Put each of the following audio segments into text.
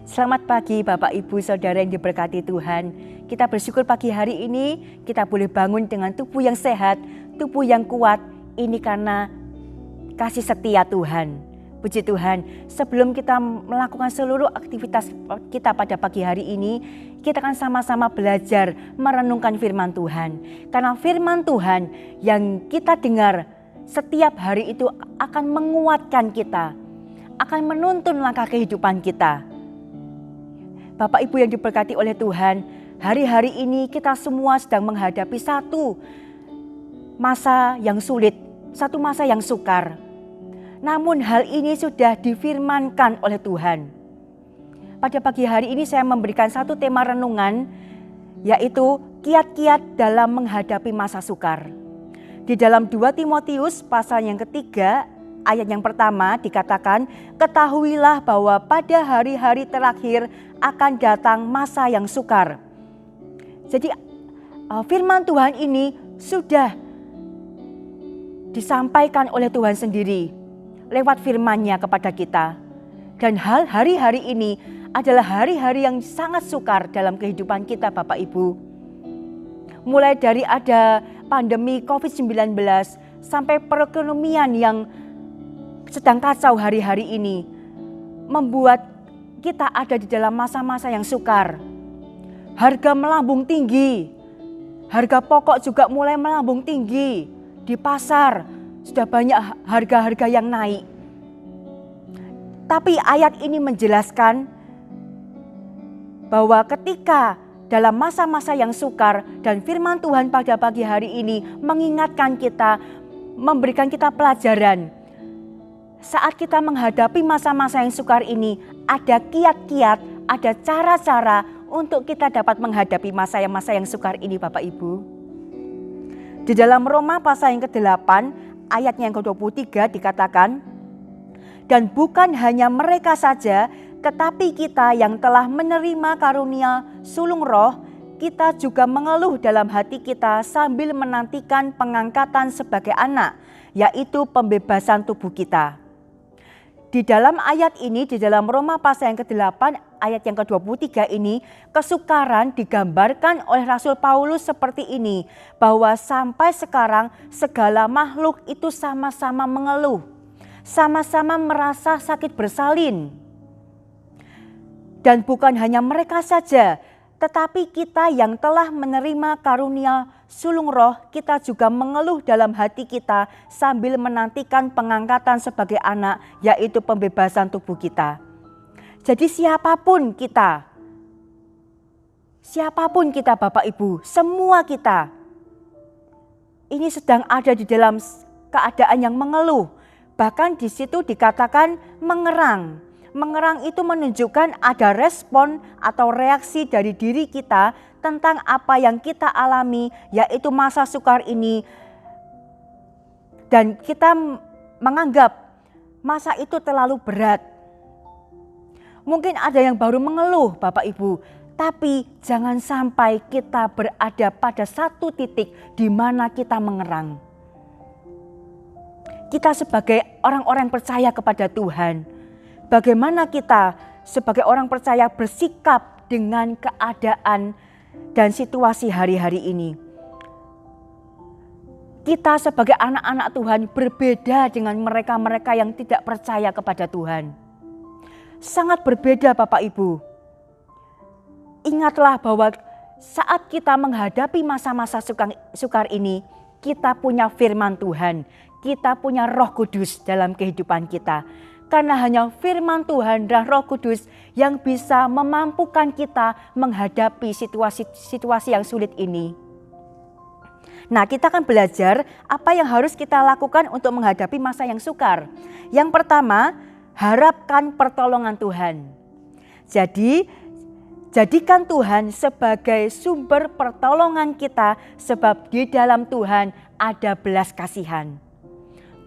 Selamat pagi Bapak Ibu Saudara yang diberkati Tuhan. Kita bersyukur pagi hari ini kita boleh bangun dengan tubuh yang sehat, tubuh yang kuat. Ini karena kasih setia Tuhan. Puji Tuhan, sebelum kita melakukan seluruh aktivitas kita pada pagi hari ini, kita akan sama-sama belajar merenungkan firman Tuhan. Karena firman Tuhan yang kita dengar setiap hari itu akan menguatkan kita, akan menuntun langkah kehidupan kita. Bapak Ibu yang diberkati oleh Tuhan, hari-hari ini kita semua sedang menghadapi satu masa yang sulit, satu masa yang sukar. Namun hal ini sudah difirmankan oleh Tuhan. Pada pagi hari ini saya memberikan satu tema renungan, yaitu kiat-kiat dalam menghadapi masa sukar. Di dalam 2 Timotius pasal yang ketiga, ayat yang pertama dikatakan, ketahuilah bahwa pada hari-hari terakhir akan datang masa yang sukar. Jadi firman Tuhan ini sudah disampaikan oleh Tuhan sendiri lewat firman-Nya kepada kita. Dan hari-hari ini adalah hari-hari yang sangat sukar dalam kehidupan kita Bapak Ibu. Mulai dari ada pandemi COVID-19 sampai perekonomian yang sedang kacau hari-hari ini, membuat kita ada di dalam masa-masa yang sukar. Harga melambung tinggi, harga pokok juga mulai melambung tinggi. Di pasar sudah banyak harga-harga yang naik. Tapi ayat ini menjelaskan bahwa ketika dalam masa-masa yang sukar dan firman Tuhan pada pagi hari ini mengingatkan kita, memberikan kita pelajaran. Saat kita menghadapi masa-masa yang sukar ini, ada kiat-kiat, ada cara-cara untuk kita dapat menghadapi masa yang sukar ini Bapak Ibu. Di dalam Roma pasal yang ke-8, ayatnya yang ke-23 dikatakan, dan bukan hanya mereka saja, tetapi kita yang telah menerima karunia sulung roh, kita juga mengeluh dalam hati kita sambil menantikan pengangkatan sebagai anak, yaitu pembebasan tubuh kita. Di dalam ayat ini, di dalam Roma pasal yang ke-8, ayat yang ke-23 ini, kesukaran digambarkan oleh Rasul Paulus seperti ini, bahwa sampai sekarang segala makhluk itu sama-sama mengeluh, sama-sama merasa sakit bersalin. Dan bukan hanya mereka saja, tetapi kita yang telah menerima karunia sulung roh, kita juga mengeluh dalam hati kita sambil menantikan pengangkatan sebagai anak, yaitu pembebasan tubuh kita. Jadi siapapun kita Bapak Ibu, semua kita ini sedang ada di dalam keadaan yang mengeluh. Bahkan di situ dikatakan mengerang. Mengerang itu menunjukkan ada respon atau reaksi dari diri kita tentang apa yang kita alami, yaitu masa sukar ini. Dan kita menganggap masa itu terlalu berat. Mungkin ada yang baru mengeluh Bapak Ibu, tapi jangan sampai kita berada pada satu titik di mana kita mengerang. Kita sebagai orang-orang percaya kepada Tuhan, bagaimana kita sebagai orang percaya bersikap dengan keadaan dan situasi hari-hari ini. Kita sebagai anak-anak Tuhan berbeda dengan mereka-mereka yang tidak percaya kepada Tuhan. Sangat berbeda Bapak Ibu. Ingatlah bahwa saat kita menghadapi masa-masa sukar ini, kita punya firman Tuhan, kita punya Roh Kudus dalam kehidupan kita. Karena hanya firman Tuhan dan Roh Kudus yang bisa memampukan kita menghadapi situasi yang sulit ini. Nah, kita akan belajar apa yang harus kita lakukan untuk menghadapi masa yang sukar. Yang pertama, harapkan pertolongan Tuhan. Jadi, jadikan Tuhan sebagai sumber pertolongan kita, sebab di dalam Tuhan ada belas kasihan.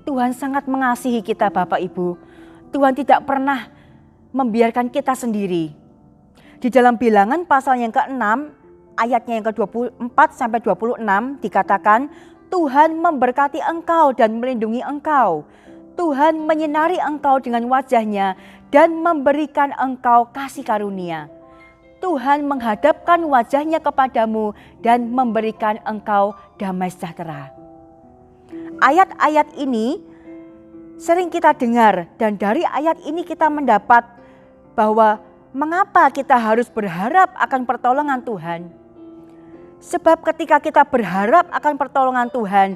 Tuhan sangat mengasihi kita Bapak Ibu. Tuhan tidak pernah membiarkan kita sendiri. Di dalam Bilangan pasal yang ke-6, ayatnya yang ke-24 sampai 26 dikatakan, Tuhan memberkati engkau dan melindungi engkau. Tuhan menyinari engkau dengan wajah-Nya dan memberikan engkau kasih karunia. Tuhan menghadapkan wajah-Nya kepadamu dan memberikan engkau damai sejahtera. Ayat-ayat ini sering kita dengar, dan dari ayat ini kita mendapat bahwa mengapa kita harus berharap akan pertolongan Tuhan. Sebab ketika kita berharap akan pertolongan Tuhan,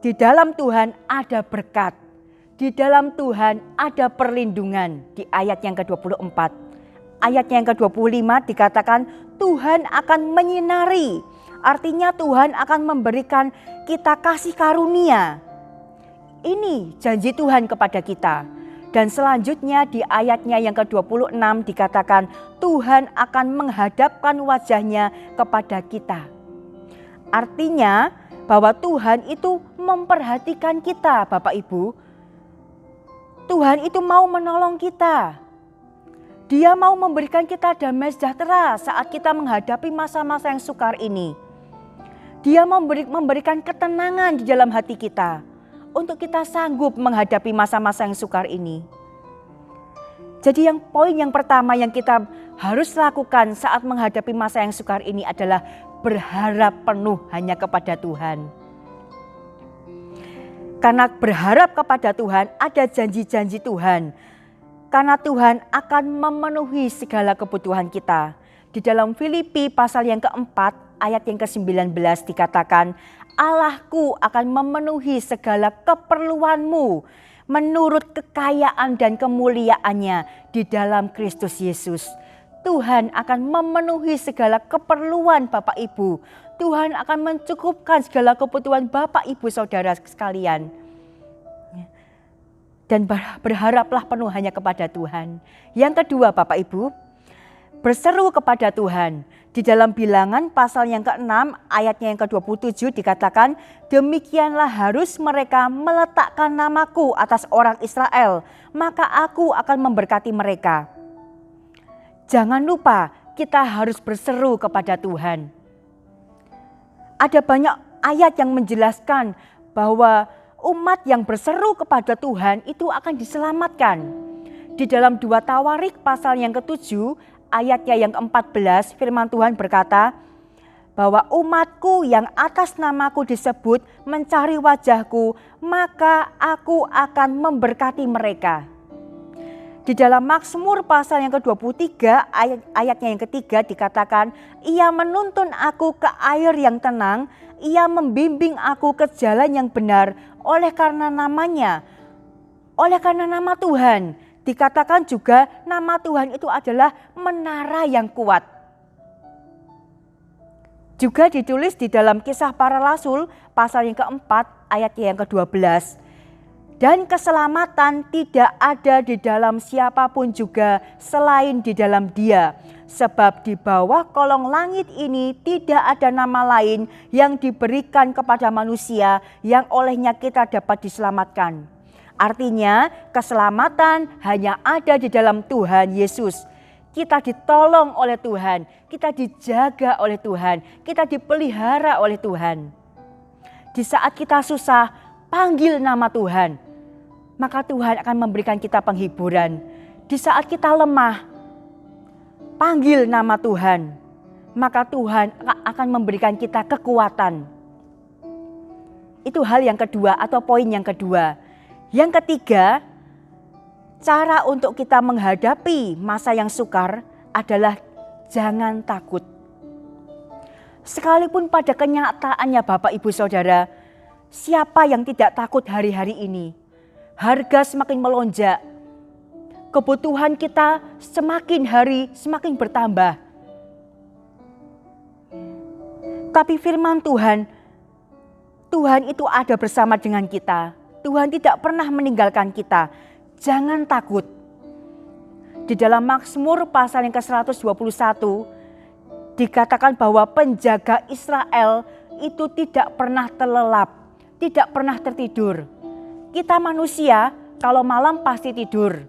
di dalam Tuhan ada berkat. Di dalam Tuhan ada perlindungan. Di ayat yang ke-24. Ayat yang ke-25 dikatakan Tuhan akan menyinari. Artinya Tuhan akan memberikan kita kasih karunia. Ini janji Tuhan kepada kita. Dan selanjutnya di ayatnya yang ke-26 dikatakan Tuhan akan menghadapkan wajah-Nya kepada kita. Artinya bahwa Tuhan itu memperhatikan kita, Bapak Ibu. Tuhan itu mau menolong kita. Dia mau memberikan kita damai sejahtera saat kita menghadapi masa-masa yang sukar ini. Dia memberikan ketenangan di dalam hati kita untuk kita sanggup menghadapi masa-masa yang sukar ini. Jadi poin yang pertama yang kita harus lakukan saat menghadapi masa yang sukar ini adalah berharap penuh hanya kepada Tuhan. Karena berharap kepada Tuhan ada janji-janji Tuhan. Karena Tuhan akan memenuhi segala kebutuhan kita. Di dalam Filipi pasal yang keempat ayat yang ke-19 dikatakan, Allahku akan memenuhi segala keperluanmu menurut kekayaan dan kemuliaannya di dalam Kristus Yesus. Tuhan akan memenuhi segala keperluan Bapak Ibu. Tuhan akan mencukupkan segala kebutuhan Bapak Ibu Saudara sekalian. Dan berharaplah penuh hanya kepada Tuhan. Yang kedua Bapak Ibu, berseru kepada Tuhan. Di dalam Bilangan pasal yang ke-6 ayatnya yang ke-27 dikatakan, demikianlah harus mereka meletakkan namaku atas orang Israel, maka aku akan memberkati mereka. Jangan lupa kita harus berseru kepada Tuhan. Ada banyak ayat yang menjelaskan bahwa umat yang berseru kepada Tuhan itu akan diselamatkan. Di dalam 2 Tawarik pasal yang ke-7 ayatnya yang ke-14 firman Tuhan berkata bahwa umatku yang atas namaku disebut mencari wajahku, maka aku akan memberkati mereka. Di dalam Mazmur pasal yang ke-23 ayatnya yang ketiga dikatakan, ia menuntun aku ke air yang tenang, ia membimbing aku ke jalan yang benar oleh karena namanya, oleh karena nama Tuhan. Dikatakan juga nama Tuhan itu adalah menara yang kuat. Juga ditulis di dalam Kisah Para Rasul pasal yang keempat ayatnya yang ke-12. Dan keselamatan tidak ada di dalam siapapun juga selain di dalam Dia. Sebab di bawah kolong langit ini tidak ada nama lain yang diberikan kepada manusia yang olehnya kita dapat diselamatkan. Artinya keselamatan hanya ada di dalam Tuhan Yesus. Kita ditolong oleh Tuhan, kita dijaga oleh Tuhan, kita dipelihara oleh Tuhan. Di saat kita susah, panggil nama Tuhan, maka Tuhan akan memberikan kita penghiburan. Di saat kita lemah, panggil nama Tuhan, maka Tuhan akan memberikan kita kekuatan. Itu hal yang kedua atau poin yang kedua. Yang ketiga, cara untuk kita menghadapi masa yang sukar adalah jangan takut. Sekalipun pada kenyataannya Bapak Ibu Saudara, siapa yang tidak takut hari-hari ini? Harga semakin melonjak, kebutuhan kita semakin hari semakin bertambah. Tapi firman Tuhan, Tuhan itu ada bersama dengan kita. Tuhan tidak pernah meninggalkan kita. Jangan takut. Di dalam Mazmur pasal yang ke-121 dikatakan bahwa penjaga Israel itu tidak pernah terlelap, tidak pernah tertidur. Kita manusia kalau malam pasti tidur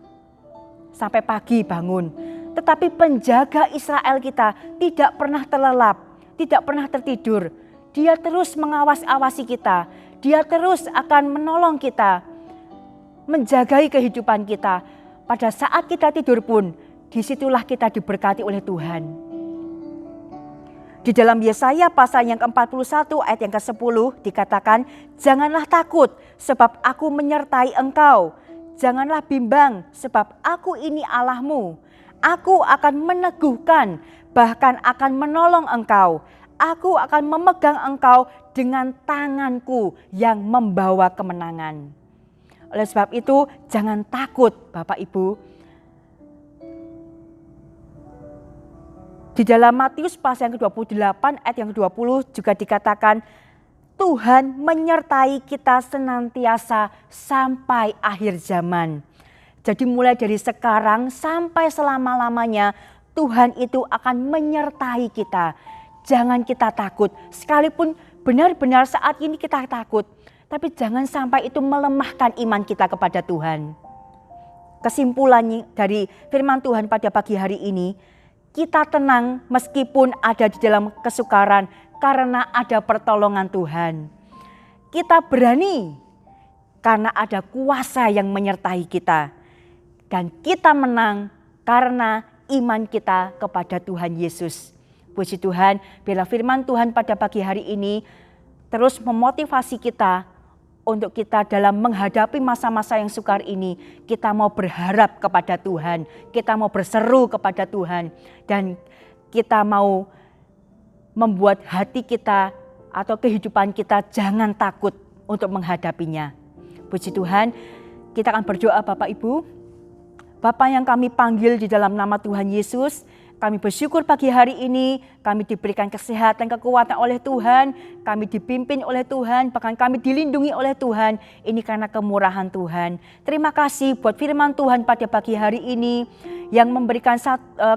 sampai pagi bangun. Tetapi penjaga Israel kita tidak pernah terlelap, tidak pernah tertidur. Dia terus mengawasi kita. Dia terus akan menolong kita. menjagai kehidupan kita. Pada saat kita tidur pun, disitulah kita diberkati oleh Tuhan. Di dalam Yesaya pasal yang ke-41 ayat yang ke-10 dikatakan, janganlah takut sebab aku menyertai engkau. Janganlah bimbang sebab aku ini Allahmu. Aku akan meneguhkan, bahkan akan menolong engkau. Aku akan memegang engkau dengan tanganku yang membawa kemenangan. Oleh sebab itu, jangan takut Bapak Ibu. Di dalam Matius pasal yang ke-28 ayat yang ke-20 juga dikatakan, Tuhan menyertai kita senantiasa sampai akhir zaman. Jadi mulai dari sekarang sampai selama-lamanya Tuhan itu akan menyertai kita. Jangan kita takut, sekalipun benar-benar saat ini kita takut, tapi jangan sampai itu melemahkan iman kita kepada Tuhan. Kesimpulannya dari firman Tuhan pada pagi hari ini, kita tenang meskipun ada di dalam kesukaran karena ada pertolongan Tuhan. Kita berani karena ada kuasa yang menyertai kita. Dan kita menang karena iman kita kepada Tuhan Yesus. Puji Tuhan, bila firman Tuhan pada pagi hari ini terus memotivasi kita untuk kita dalam menghadapi masa-masa yang sukar ini, kita mau berharap kepada Tuhan, kita mau berseru kepada Tuhan, dan kita mau membuat hati kita atau kehidupan kita jangan takut untuk menghadapinya. Puji Tuhan, kita akan berdoa Bapak Ibu. Bapa yang kami panggil di dalam nama Tuhan Yesus, kami bersyukur pagi hari ini kami diberikan kesehatan, kekuatan oleh Tuhan, kami dipimpin oleh Tuhan, bahkan kami dilindungi oleh Tuhan. Ini karena kemurahan Tuhan. Terima kasih buat firman Tuhan pada pagi hari ini yang memberikan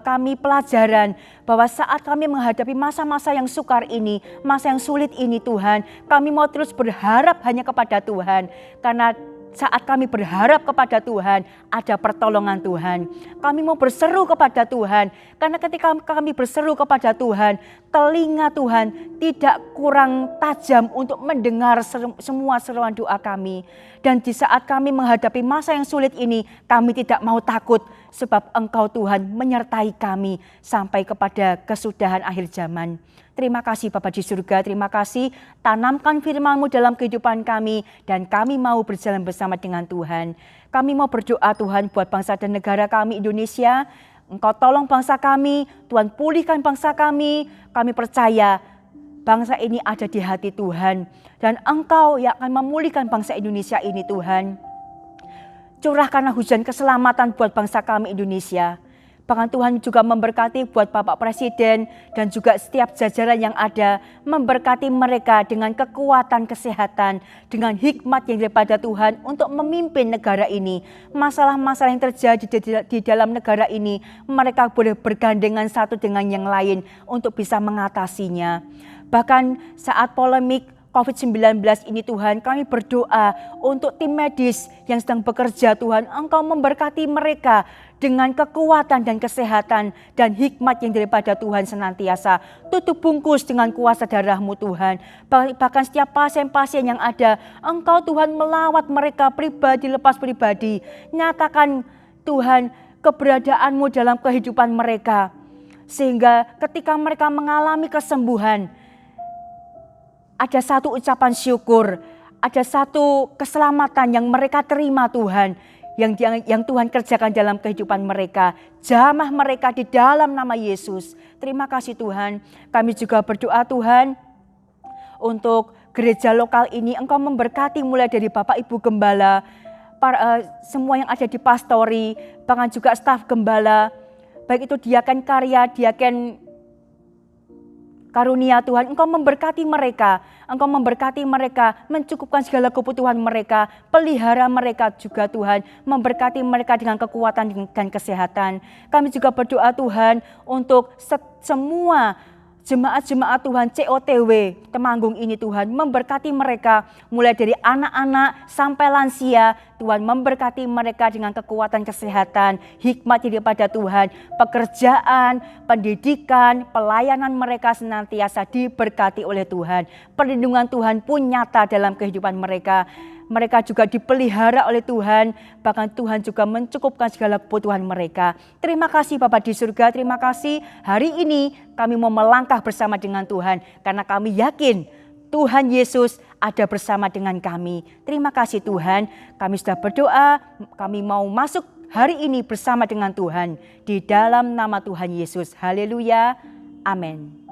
kami pelajaran bahwa saat kami menghadapi masa-masa yang sukar ini, masa yang sulit ini Tuhan, kami mau terus berharap hanya kepada Tuhan. Karena saat kami berharap kepada Tuhan, ada pertolongan Tuhan. Kami mau berseru kepada Tuhan, karena ketika kami berseru kepada Tuhan, telinga Tuhan tidak kurang tajam untuk mendengar semua seruan doa kami. Dan di saat kami menghadapi masa yang sulit ini, kami tidak mau takut, sebab Engkau Tuhan menyertai kami sampai kepada kesudahan akhir zaman. Terima kasih Bapa di surga, terima kasih tanamkan firman-Mu dalam kehidupan kami dan kami mau berjalan bersama dengan Tuhan. Kami mau berdoa Tuhan buat bangsa dan negara kami Indonesia. Engkau tolong bangsa kami, Tuhan pulihkan bangsa kami percaya bangsa ini ada di hati Tuhan. Dan Engkau yang akan memulihkan bangsa Indonesia ini Tuhan. Curahkanlah hujan keselamatan buat bangsa kami Indonesia. Bahkan Tuhan juga memberkati buat Bapak Presiden dan juga setiap jajaran yang ada. Memberkati mereka dengan kekuatan kesehatan, dengan hikmat yang daripada Tuhan untuk memimpin negara ini. Masalah-masalah yang terjadi di dalam negara ini, mereka boleh bergandengan satu dengan yang lain untuk bisa mengatasinya. Bahkan saat polemik COVID-19 ini Tuhan, kami berdoa untuk tim medis yang sedang bekerja Tuhan, Engkau memberkati mereka dengan kekuatan dan kesehatan dan hikmat yang daripada Tuhan senantiasa. Tutup bungkus dengan kuasa darah-Mu Tuhan. Bahkan setiap pasien-pasien yang ada, Engkau Tuhan melawat mereka pribadi lepas pribadi. Nyatakan Tuhan keberadaan-Mu dalam kehidupan mereka. Sehingga ketika mereka mengalami kesembuhan, ada satu ucapan syukur, ada satu keselamatan yang mereka terima Tuhan, yang Tuhan kerjakan dalam kehidupan mereka. Jamah mereka di dalam nama Yesus. Terima kasih Tuhan. Kami juga berdoa Tuhan untuk gereja lokal ini, Engkau memberkati mulai dari Bapak Ibu Gembala, semua yang ada di pastori, bahkan juga staf Gembala, baik itu diaken karya, diaken karunia Tuhan, Engkau memberkati mereka, mencukupkan segala kebutuhan mereka, pelihara mereka juga Tuhan, memberkati mereka dengan kekuatan dan kesehatan. Kami juga berdoa Tuhan untuk semua jemaat-jemaat Tuhan COTW Temanggung ini Tuhan, memberkati mereka mulai dari anak-anak sampai lansia. Tuhan memberkati mereka dengan kekuatan kesehatan, hikmat daripada Tuhan, pekerjaan, pendidikan, pelayanan mereka senantiasa diberkati oleh Tuhan. Perlindungan Tuhan pun nyata dalam kehidupan mereka. mereka juga dipelihara oleh Tuhan, bahkan Tuhan juga mencukupkan segala kebutuhan mereka. Terima kasih Bapa di surga, terima kasih hari ini kami mau melangkah bersama dengan Tuhan, karena kami yakin Tuhan Yesus ada bersama dengan kami. Terima kasih Tuhan, kami sudah berdoa, kami mau masuk hari ini bersama dengan Tuhan, di dalam nama Tuhan Yesus. Haleluya, amin.